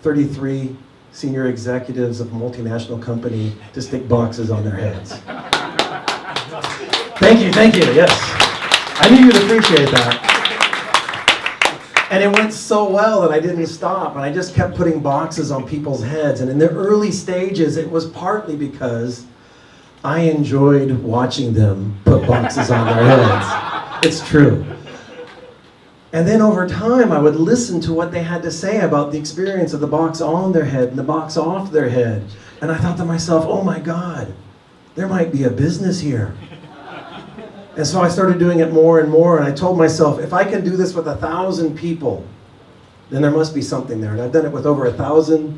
33 senior executives of a multinational company to stick boxes on their heads. Thank you, yes. I knew you'd appreciate that. And it went so well that I didn't stop, and I just kept putting boxes on people's heads. And in the early stages, it was partly because I enjoyed watching them put boxes on their heads. It's true. And then over time, I would listen to what they had to say about the experience of the box on their head and the box off their head. And I thought to myself, oh my God, there might be a business here. And so I started doing it more and more, and I told myself, if I can do this with 1,000 people, then there must be something there. And I've done it with over 1,000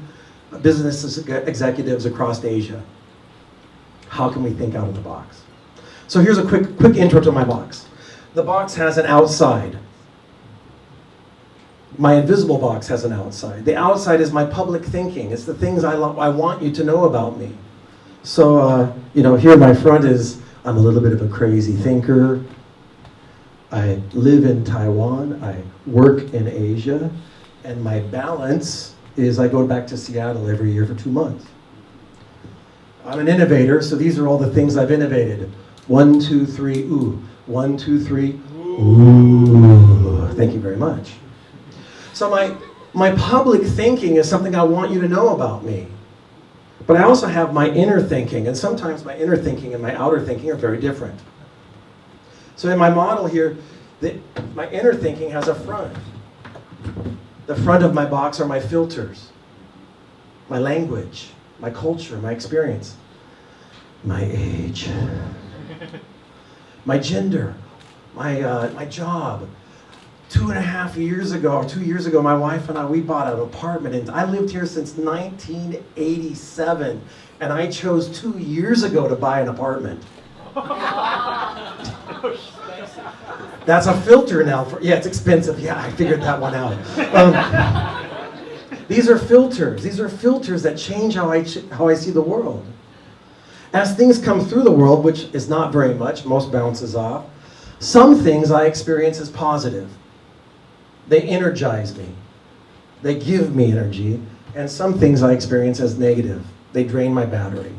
business executives across Asia. How can we think out of the box? So here's a quick intro to my box. The box has an outside. My invisible box has an outside. The outside is my public thinking. It's the things I want you to know about me. So, here my front is, I'm a little bit of a crazy thinker. I live in Taiwan. I work in Asia. And my balance is I go back to Seattle every year for 2 months. I'm an innovator, so these are all the things I've innovated. 1, 2, 3, ooh. 1, 2, 3, ooh. Thank you very much. So my public thinking is something I want you to know about me. But I also have my inner thinking, and sometimes my inner thinking and my outer thinking are very different. So in my model here, my inner thinking has a front. The front of my box are my filters, my language, my culture, my experience, my age, my gender, my job. 2.5 years ago, or 2 years ago, my wife and I, we bought an apartment, and I lived here since 1987, and I chose 2 years ago to buy an apartment. That's a filter now. Yeah, it's expensive. Yeah, I figured that one out. These are filters. These are filters that change how I see the world. As things come through the world, which is not very much, most bounces off, some things I experience as positive. They energize me. They give me energy. And some things I experience as negative. They drain my battery.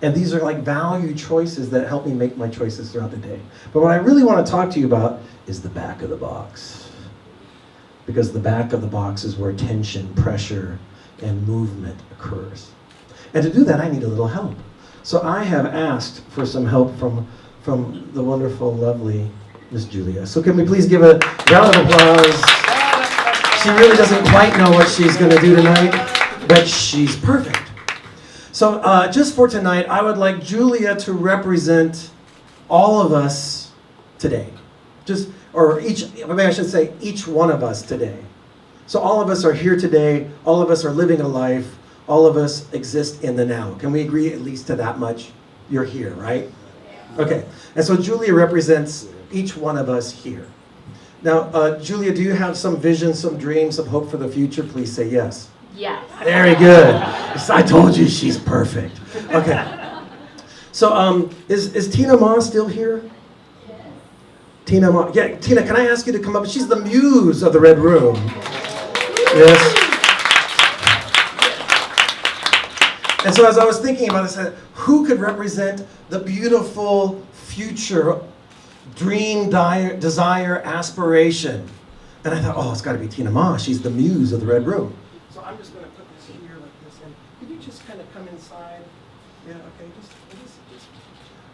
And these are like value choices that help me make my choices throughout the day. But what I really want to talk to you about is the back of the box. Because the back of the box is where tension, pressure, and movement occurs. And to do that, I need a little help. So I have asked for some help from the wonderful, lovely Miss Julia. So can we please give a round of applause? She really doesn't quite know what she's going to do tonight, but she's perfect. So just for tonight, I would like Julia to represent all of us today. Maybe I should say each one of us today. So all of us are here today. All of us are living a life. All of us exist in the now. Can we agree at least to that much? You're here, right? Okay. And so Julia represents each one of us here. Now, Julia, do you have some vision, some dreams, some hope for the future? Please say yes. Yes. Very good. I told you she's perfect. Okay. So, is Tina Ma still here? Yes. Tina Ma. Yeah, Tina, can I ask you to come up? She's the muse of the Red Room. Yes. And so as I was thinking about it, I said, who could represent the beautiful future, dream, desire, aspiration? And I thought, oh, it's got to be Tina Ma. She's the muse of the Red Room. So I'm just going to put this here like this. And could you just kind of come inside? Yeah, okay, just.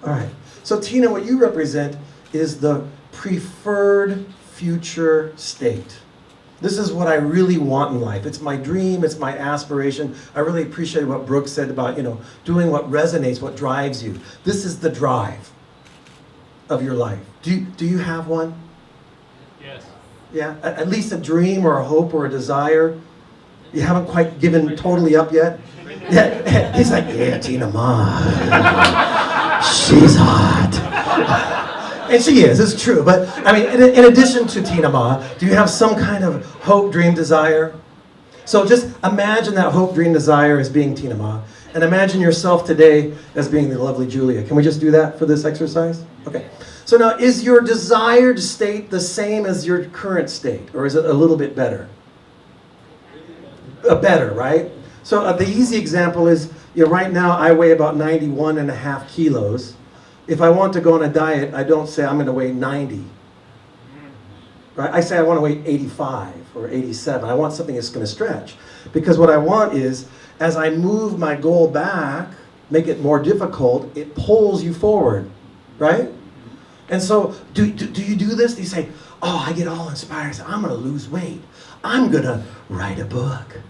All right. So Tina, what you represent is the preferred future state. This is what I really want in life. It's my dream, it's my aspiration. I really appreciate what Brooke said about, doing what resonates, what drives you. This is the drive of your life. Do you have one? Yes. Yeah, at least a dream or a hope or a desire. You haven't quite given totally up yet? Yeah, he's like, yeah, Tina Ma. She's hot. And she is, it's true. But, I mean, in addition to Tina Ma, do you have some kind of hope, dream, desire? So just imagine that hope, dream, desire as being Tina Ma. And imagine yourself today as being the lovely Julia. Can we just do that for this exercise? Okay. So now, is your desired state the same as your current state? Or is it a little bit better? better, right? So the easy example is, right now I weigh about 91 and a half kilos. If I want to go on a diet, I don't say I'm going to weigh 90. Right? I say I want to weigh 85 or 87. I want something that's going to stretch. Because what I want is, as I move my goal back, make it more difficult, it pulls you forward, right? And so, do you do this? Do you say, oh, I get all inspired. I say, I'm going to lose weight. I'm going to write a book.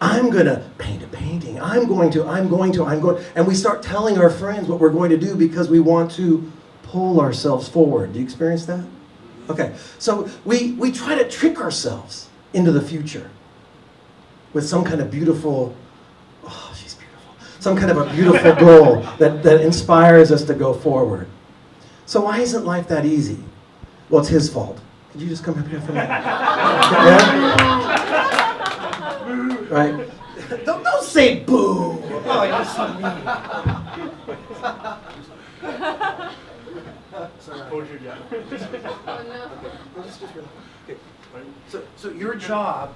I'm going to paint a painting. I'm going to. And we start telling our friends what we're going to do because we want to pull ourselves forward. Do you experience that? Okay, so we try to trick ourselves into the future with some kind of beautiful, oh, she's beautiful, some kind of a beautiful goal that inspires us to go forward. So why isn't life that easy? Well, it's his fault. Could you just come up here for a minute? Yeah? Right? Don't say boo. Oh, you're so mean. So your job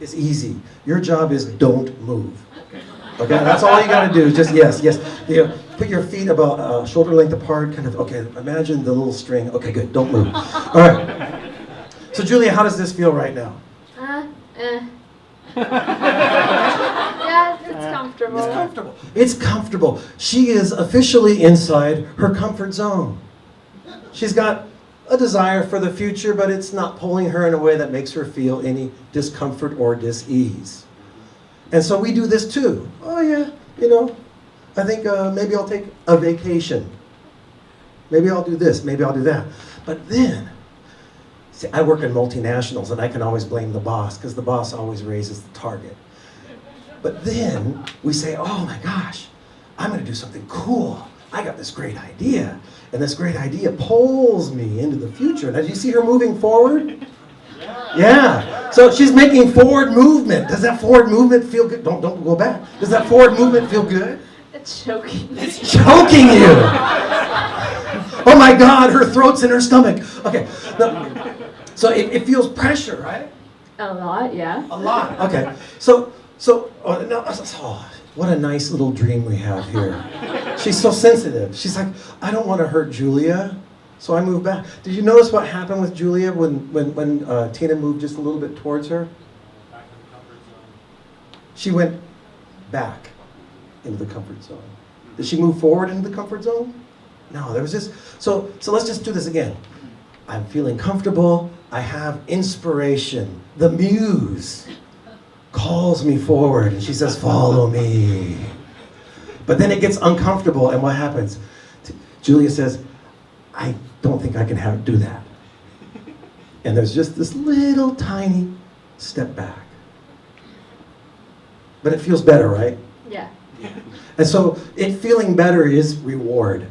is easy. Your job is don't move. Okay, that's all you got to do. Just yes. Put your feet about shoulder length apart. Kind of. Okay, imagine the little string. Okay, good. Don't move. All right. So Julia, how does this feel right now? Yeah, it's comfortable. It's comfortable. It's comfortable. She is officially inside her comfort zone. She's got a desire for the future, but it's not pulling her in a way that makes her feel any discomfort or dis-ease. And so we do this too. Oh yeah, I think maybe I'll take a vacation. Maybe I'll do this, maybe I'll do that. But then, see, I work in multinationals and I can always blame the boss because the boss always raises the target. But then we say, oh my gosh, I'm going to do something cool. I got this great idea. And this great idea pulls me into the future. Now, do you see her moving forward? Yeah. So she's making forward movement. Does that forward movement feel good? Don't go back. Does that forward movement feel good? It's choking. It's choking you. Oh my God, her throat's in her stomach. Okay. So it feels pressure, right? A lot, yeah. A lot. Okay. So what a nice little dream we have here. She's so sensitive. She's like, I don't want to hurt Julia, so I move back. Did you notice what happened with Julia when Tina moved just a little bit towards her? Back in the comfort zone. She went back into the comfort zone. Did she move forward into the comfort zone? No, there was just, so let's just do this again. I'm feeling comfortable. I have inspiration. The muse calls me forward and she says, follow me. But then it gets uncomfortable and what happens? Julia says, I don't think I can do that. And there's just this little tiny step back. But it feels better, right? Yeah. And so it feeling better is reward.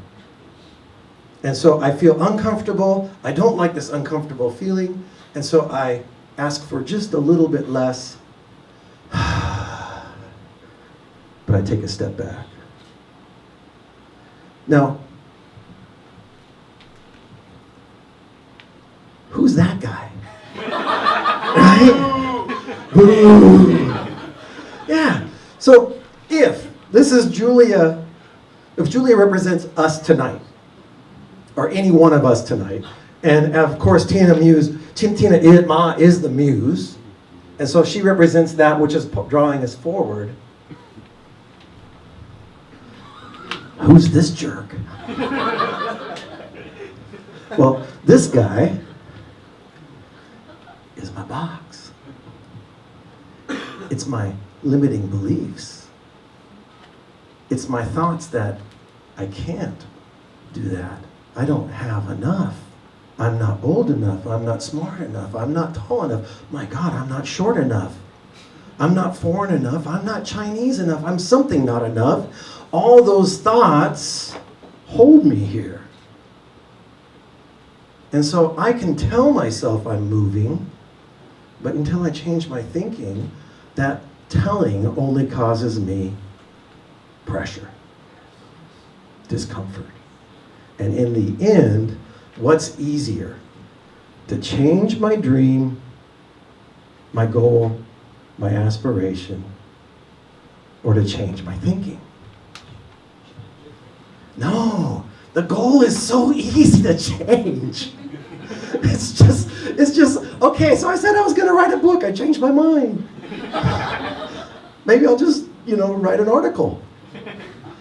And so I feel uncomfortable. I don't like this uncomfortable feeling. And so I ask for just a little bit less. But I take a step back. Now, who's that guy? Right? Boo. Yeah. So if this is Julia, if Julia represents us tonight, or any one of us tonight, and of course Tina Ma is the muse, and so she represents that which is drawing us forward. Who's this jerk? Well, this guy is my box. It's my limiting beliefs. It's my thoughts that I can't do that. I don't have enough. I'm not old enough. I'm not smart enough. I'm not tall enough. My God, I'm not short enough. I'm not foreign enough. I'm not Chinese enough. I'm something not enough. All those thoughts hold me here. And so I can tell myself I'm moving, but until I change my thinking, that telling only causes me pressure, discomfort. And in the end, what's easier? To change my dream, my goal, my aspiration, or to change my thinking? No, the goal is so easy to change. It's just, okay, so I said I was going to write a book. I changed my mind. Maybe I'll just, write an article.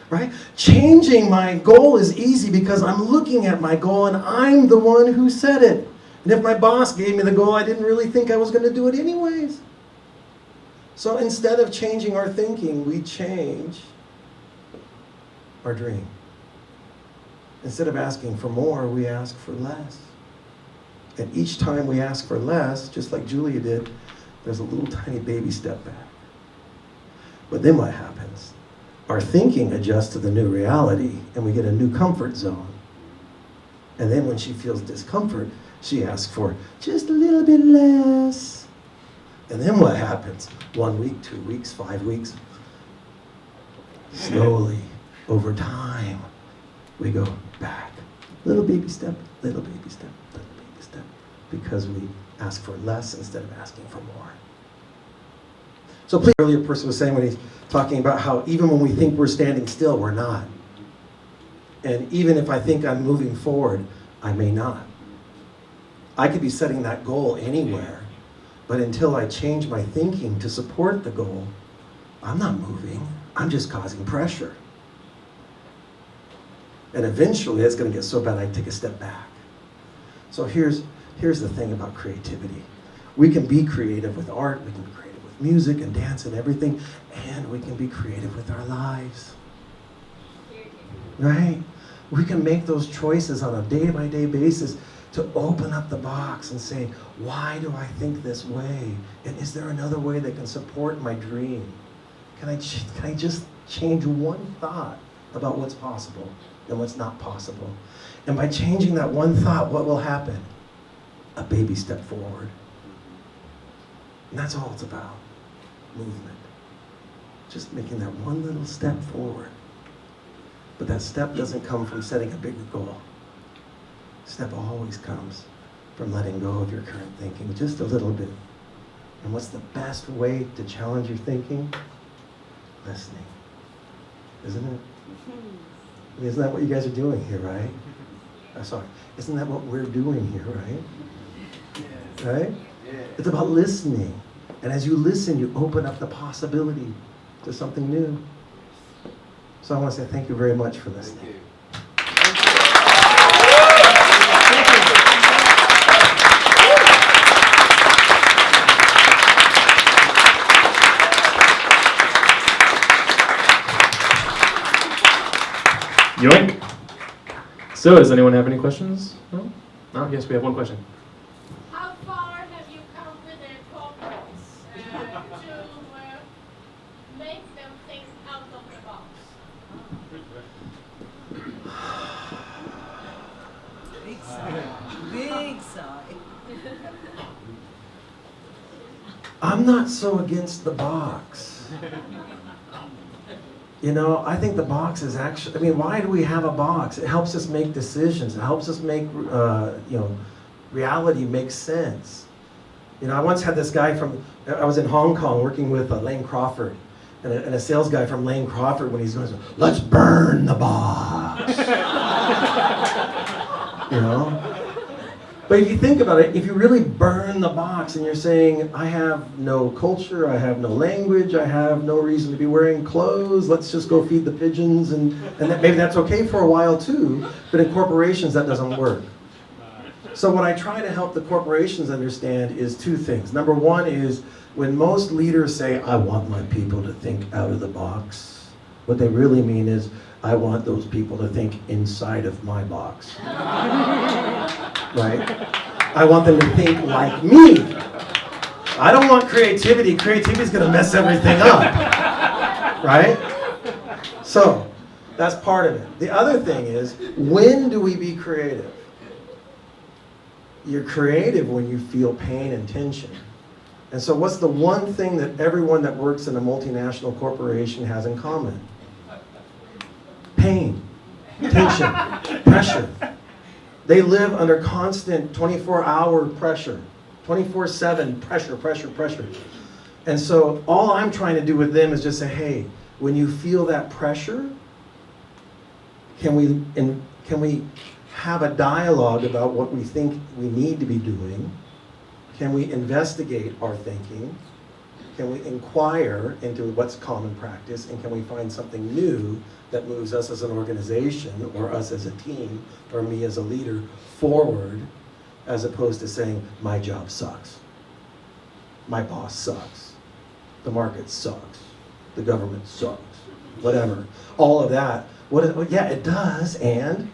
Right? Changing my goal is easy because I'm looking at my goal and I'm the one who said it. And if my boss gave me the goal, I didn't really think I was going to do it anyways. So instead of changing our thinking, we change our dream. Instead of asking for more, we ask for less. And each time we ask for less, just like Julia did, there's a little tiny baby step back. But then what happens? Our thinking adjusts to the new reality, and we get a new comfort zone. And then when she feels discomfort, she asks for just a little bit less. And then what happens? 1 week, 2 weeks, 5 weeks. Slowly, over time, we go back. Little baby step, little baby step, little baby step. Because we ask for less instead of asking for more. So please, earlier person was saying when he's talking about how even when we think we're standing still, we're not. And even if I think I'm moving forward, I may not. I could be setting that goal anywhere, but until I change my thinking to support the goal, I'm not moving. I'm just causing pressure. And eventually it's going to get so bad I take a step back. So here's the thing about creativity. We can be creative with art, we can be creative with music and dance and everything, and we can be creative with our lives. Right? We can make those choices on a day-by-day basis to open up the box and say, why do I think this way? And is there another way that can support my dream? Can I just change one thought about what's possible and what's not possible? And by changing that one thought, what will happen? A baby step forward. And that's all it's about. Movement. Just making that one little step forward. But that step doesn't come from setting a bigger goal. Step always comes from letting go of your current thinking just a little bit. And what's the best way to challenge your thinking? Listening. Isn't it? I mean, isn't that what you guys are doing here, right? Sorry. Isn't that what we're doing here, right? Right? It's about listening. And as you listen, you open up the possibility to something new. So I want to say thank you very much for listening. Yoink. So, does anyone have any questions? No? No? Yes, we have one question. How far have you come with the corporates to make them think out of the box? Big sigh. Big sigh. I'm not so against the box. I think the box is actually, why do we have a box? It helps us make decisions. It helps us make, reality make sense. I once had this guy I was in Hong Kong working with Lane Crawford, and a sales guy from Lane Crawford, when he's going, let's burn the box. But if you think about it, if you really burn the box and you're saying, I have no culture, I have no language, I have no reason to be wearing clothes, let's just go feed the pigeons, and maybe that's okay for a while too, but in corporations that doesn't work. So what I try to help the corporations understand is two things. Number one is when most leaders say, I want my people to think out of the box, what they really mean is, I want those people to think inside of my box. Right? I want them to think like me. I don't want creativity. Creativity is going to mess everything up. Right? So, that's part of it. The other thing is, when do we be creative? You're creative when you feel pain and tension. And so what's the one thing that everyone that works in a multinational corporation has in common? Pain, tension, pressure. They live under constant 24-hour pressure, 24/7 pressure. And so all I'm trying to do with them is just say, hey, when you feel that pressure, can we have a dialogue about what we think we need to be doing? Can we investigate our thinking? Can we inquire into what's common practice? And can we find something new that moves us as an organization, or us as a team, or me as a leader forward, as opposed to saying, my job sucks. My boss sucks. The market sucks. The government sucks. Whatever. All of that. Well, yeah, it does. And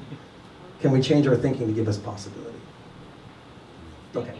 can we change our thinking to give us possibility? Okay.